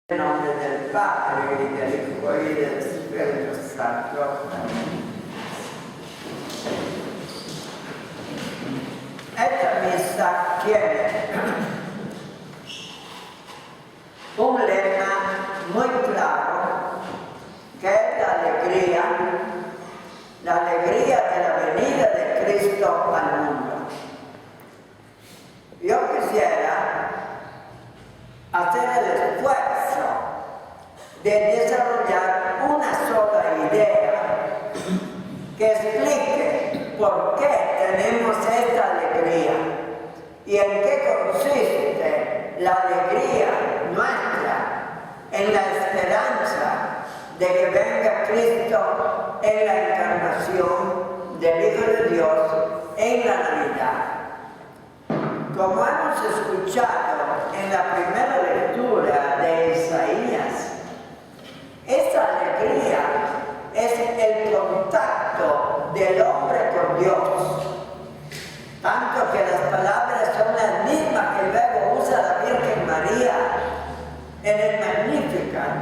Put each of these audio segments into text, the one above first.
Nel nome del Padre, e del Figlio e del Spirito Santo. Esta misa tiene un lema muy claro, que es la alegría de la venida de Cristo al mundo. Yo quisiera hacer el esfuerzo de desarrollar una sola idea que explique por qué tenemos esta alegría y en qué consiste la alegría nuestra en la esperanza de que venga Cristo en la encarnación del Hijo de Dios en la Navidad. Como hemos escuchado en la primera lectura de Isaías, esta alegría es el contacto del hombre con Dios, tanto que las palabras son las mismas que luego usa la Virgen María en el Magnificat.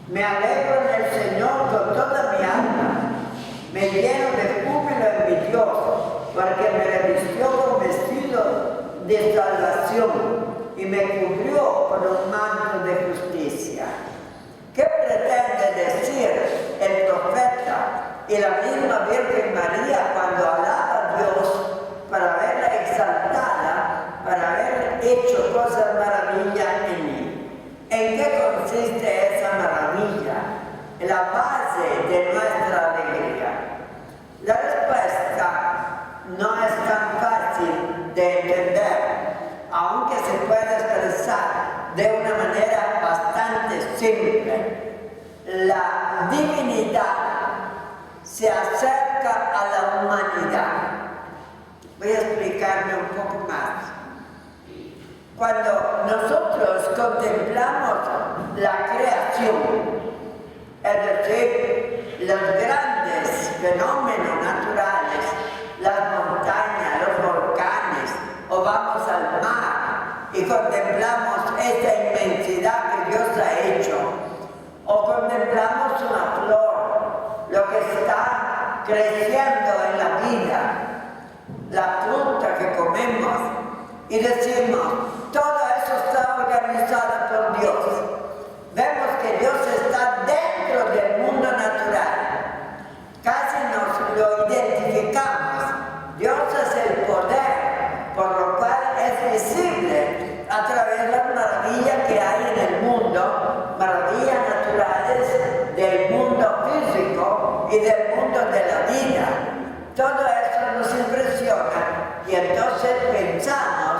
Me alegro en el Señor con toda mi alma, me lleno de júbilo en mi Dios, porque me revistió con vestido de salvación y me cubrió con un manto de justicia. ¿Qué pretende decir el profeta y la misma Virgen María cuando alaba a Dios para verla exaltada, para haber hecho cosas maravillosas en mí? ¿En qué consiste esa maravilla? La base de nuestra alegría. La respuesta no es tan fácil de entender, aunque se puede expresar de una manera bastante simple. La divinidad se acerca a la humanidad. Voy a explicarme un poco más. Cuando nosotros contemplamos la creación, es decir, los grandes fenómenos naturales, las montañas, los volcanes, o vamos al mar y contemplamos esta inmensidad que Dios ha hecho, o contemplamos una flor, lo que está creciendo en la vida, la fruta que comemos, y decimos, todo eso está organizado por Dios. Vemos que Dios está dentro del mundo natural. Casi nos lo identificamos. Dios es el poder, por lo cual es visible a través de las maravillas que hay en el mundo, maravillas naturales del mundo físico y del mundo de la vida. Todo eso nos impresiona y entonces pensamos,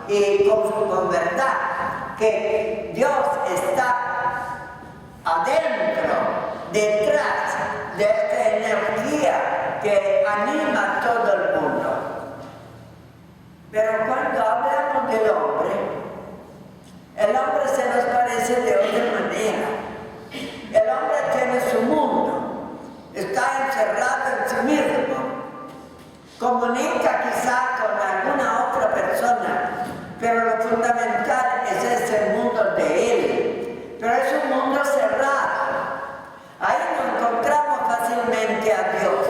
y con verdad, que Dios está adentro, detrás de esta energía que anima a todo el mundo. Pero cuando hablamos del hombre se nos parece de otra manera. El hombre tiene su mundo, está encerrado en sí mismo, comunica quizá con alguna otra persona, pero lo fundamental es ese mundo de él. Pero es un mundo cerrado. Ahí no encontramos fácilmente a Dios.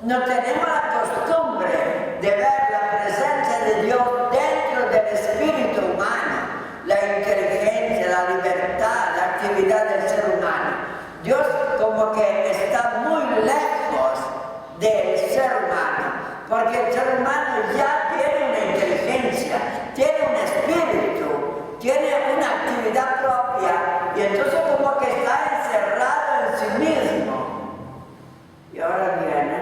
No tenemos la costumbre de ver la presencia de Dios dentro del espíritu humano, la inteligencia, la libertad, la actividad del ser humano. Dios como que está muy lejos del ser humano, porque el ser humano ya tiene una inteligencia, tiene un espíritu, tiene una actividad propia, y entonces como que está encerrado en sí mismo. Y ahora viene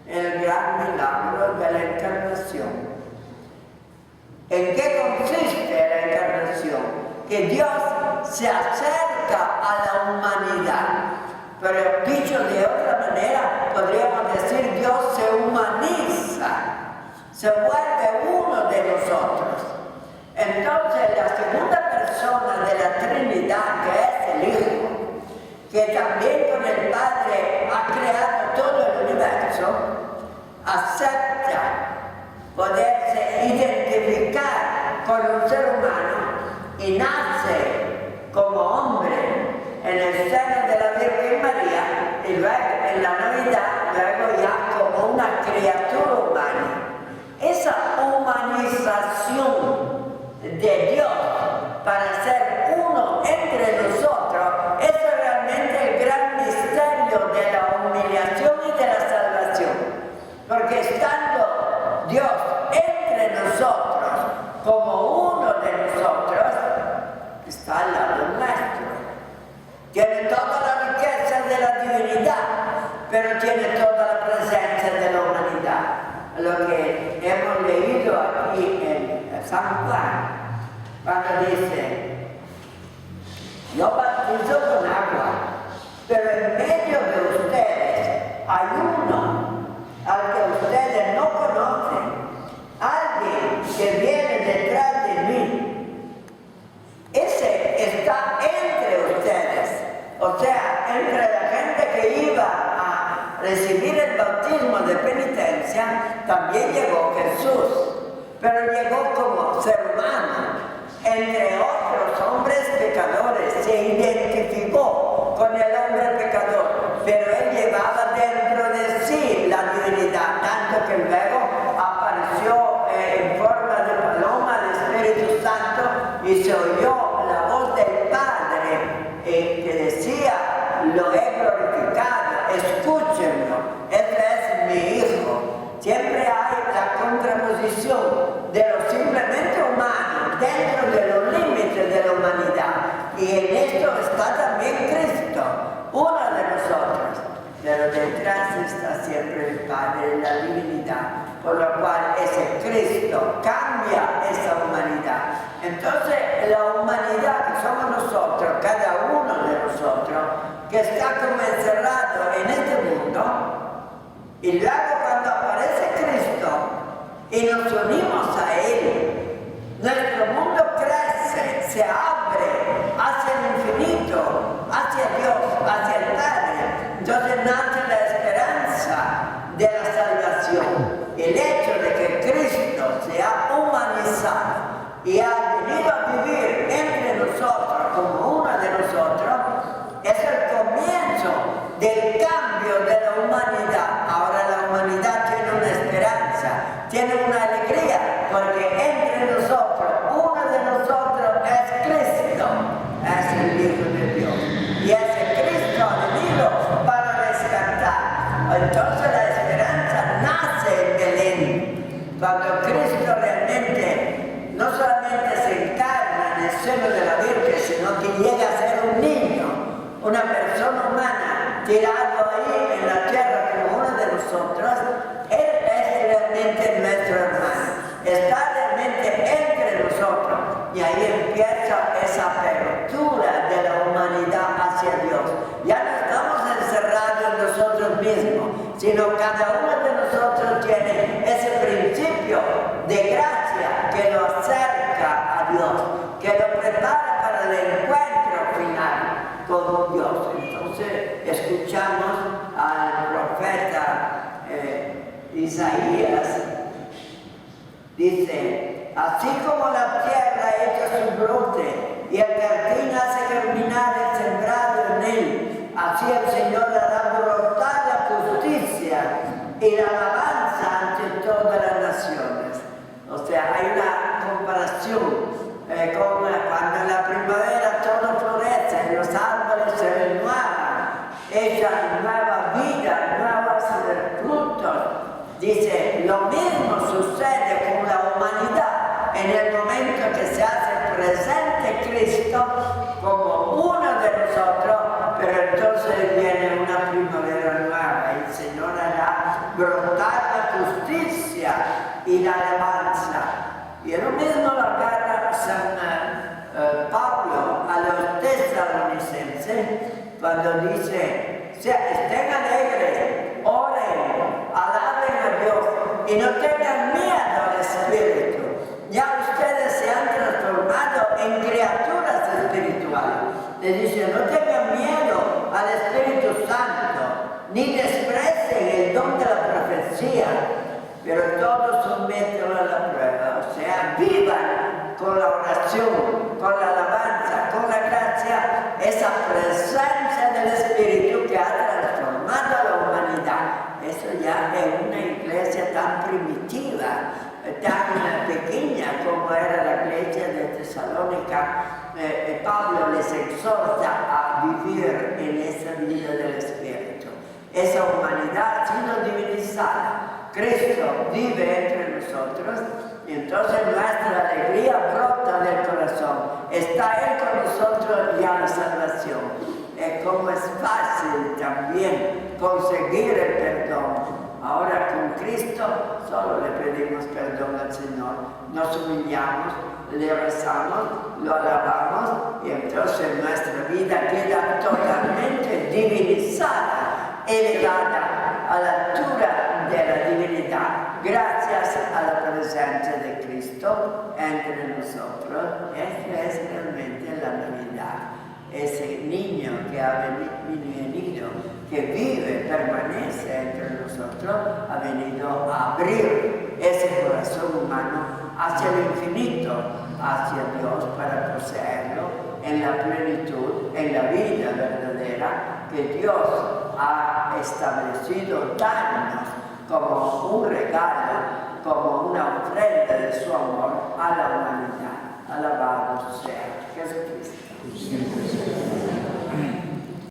el gran milagro de la encarnación. ¿En qué consiste la encarnación? Que Dios se acerca a la humanidad. Pero dicho de otra manera, podríamos decir Dios se humaniza, se vuelve uno de nosotros. Entonces la segunda persona de la Trinidad, que es el Hijo, que también con el Padre ha creado todo el universo, acepta poderse identificar con un ser humano y nace entre nosotros. Eso es realmente el gran misterio de la humillación y de la salvación. Porque estando Dios entre nosotros, como uno de nosotros, está al lado nuestro. Tiene toda la riqueza de la divinidad, pero tiene toda la presencia de la humanidad. Lo que hemos leído aquí en San Juan, cuando dice: yo bautizo con agua, pero en medio de ustedes hay uno al que ustedes no conocen, alguien que viene detrás de mí. Ese está entre ustedes, o sea, entre la gente que iba a recibir el bautismo de penitencia. También llegó Jesús, pero llegó como ser humano, entre otros hombres pecadores. Se identificó con el hombre pecador, pero él llevaba dentro de sí la divinidad, tanto que luego apareció en forma de paloma el Espíritu Santo y se oyó la voz del Padre que decía: lo he glorificado, escúchenlo, este es mi Hijo. Siempre hay la contraposición de lo simplemente humano dentro de los límites de la humanidad, y en esto está también Cristo, uno de nosotros, pero detrás está siempre el Padre, la divinidad, por lo cual ese Cristo cambia esa humanidad. Entonces la humanidad que somos nosotros, cada uno de nosotros, que está como encerrado en este mundo, y luego cuando aparece Cristo y nos unimos a Él, nuestro mundo crece, se abre hacia el infinito, hacia Dios, hacia el Padre. Entonces nace la esperanza de la salvación. El hecho de que Cristo se ha humanizado y ha venido a vivir entre nosotros como uno de nosotros es el comienzo del cambio de la humanidad. Ahora la humanidad tiene una esperanza, tiene una alegría, porque entre nosotros, uno de nosotros es Cristo, es el Hijo de Dios. Y ese Cristo ha venido para rescatar. Entonces la esperanza nace en Belén, cuando Cristo realmente no solamente se encarna en el seno de la Virgen, sino que llega a ser un niño, una persona humana, tirado ahí en la tierra como uno de nosotros. Él es realmente nuestro hermano, está realmente entre nosotros, y ahí empieza esa apertura de la humanidad hacia Dios. Ya no estamos encerrados en nosotros mismos, sino cada uno de nosotros tiene ese principio de gracia que lo acerca a Dios, que lo prepara para el encuentro final con Dios. Entonces escuchamos al profeta Isaías, dice: así como la tierra echa su brote y el jardín hace germinar el sembrado en él, así el Señor hará brotar la justicia y la alabanza ante todas las naciones. O sea, hay una comparación con cuando en la primavera todo florece, los árboles se renuevan, echan nueva vida, nuevos frutos. Dice, lo mismo sucede con la humanidad en el momento que se hace presente Cristo como uno de nosotros, pero entonces viene una primavera nueva y el Señor hará brotar la justicia y la alabanza. Y es lo mismo lo agarra San Pablo a los tesalonicenses cuando dice: estén alegres, oren, alaben a Dios y no tengan miedo al Espíritu. Ya ustedes se han transformado en criaturas espirituales. Les dice: no tengan miedo al Espíritu Santo, ni desprecien el don de la profecía, pero todos sométanlo a la prueba. O sea, vivan con la oración, con la alabanza, con la gracia, esa presencia del Espíritu que ha transformado a la humanidad. Eso ya en una iglesia tan primitiva, tan pequeña como era la iglesia de Tesalónica, Pablo les exhorta a vivir en esa vida del Espíritu. Esa humanidad ha sido divinizada. Cristo vive entre nosotros y entonces nuestra alegría brota del corazón. Está Él con nosotros y a la salvación. Como es fácil también conseguir el perdón. Ahora con Cristo solo le pedimos perdón al Señor, nos humillamos, le rezamos, lo alabamos y entonces nuestra vida queda totalmente divinizada, elevada a la altura de la divinidad, gracias a la presencia de Cristo entre nosotros. Esa es realmente la Navidad. Ese niño que ha venido, que vive, permanece entre nosotros, ha venido a abrir ese corazón humano hacia el infinito, hacia Dios, para poseerlo en la plenitud, en la vida verdadera que Dios ha establecido darnos como un regalo, como una ofrenda de su amor a la humanidad. Alabado sea Jesucristo.